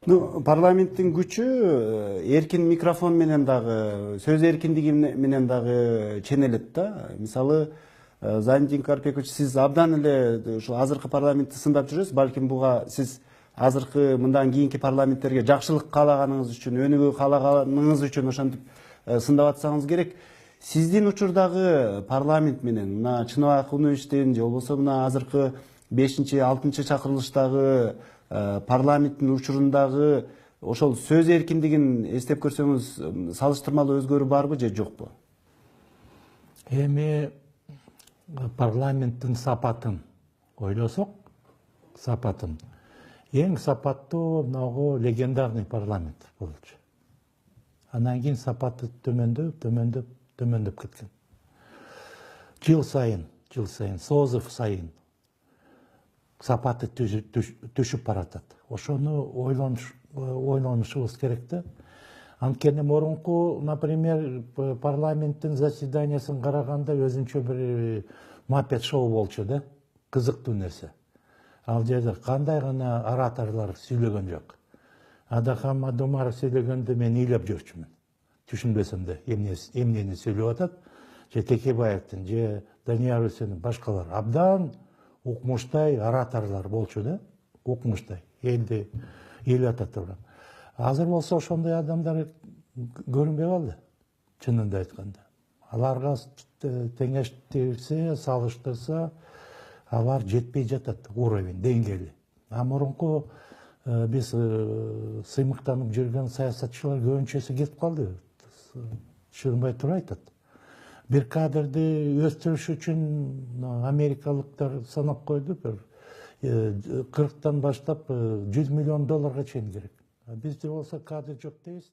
Ну, парламенттин күчү эркин микрофон менен дагы, сөз эркиндиги менен дагы ченелет да. Мисалы, Зайниддин Карпекович, сиз абдан эле ушу азыркы парламентти сындап жүрөсүз. Балким буга сиз азыркы мындан кийинки парламенттерге жакшылык каалаганыңыз үчүн, өнүгүү каалаганыңыз үчүн ошентип сындап атсаңыз керек. Сиздин учурдагы парламент менен мына Чыныбек университетинин же болбосо мына азыркы 5-6 чакырылыштагы парламенттин учурундагы ошол сөз эркиндигин эстеп көрсөңүз, салыштырмалуу өзгөрүү барбы же жокпу? Эми парламенттин сапатын ойлосок, эң сапаттуу мынагу легендарный парламент болчу. Анан кийин сапаты төмөндөп кеткен. Жыл сайын, созыв сайын сапаты түшүп баратат. Ошону ойлонушубуз керек да. Анткени мурунку, например, парламенттин заседаниясын караганда өзүнчө бир маппет шоу болчу да, кызыктуу нерсе. Ал жерде кандай гана ораторлор сүйлөгөн жок. Адахам Адомаров сөйлөгөндө мен ыйлап жүрчүмүн. Түшүнбөсөм да эмнени сүйлөп атат. Же Текебаевдин, же Данияр Үсенов, башкалар абдан укмуштай ораторлор болчу да, укмуштай, элди ыйлата турган. Азыр болсо ошондой адамдар көрүнбөй калды, чынында айтканда. Аларга теңештирсе, салыштырса, алар жетпей жатат уровень, деңгээли. А мурунку биз сыймыктанып жүргөн саясатчылар көбүнчөсү кетип калды. Түшүнбөй туруп айтат. Бир кадрды өстүрүш үчүн америкалыктар санап койду, бир 40-тан баштап $100 миллион чейин керек. Бизде болсо кадр жок дейбиз.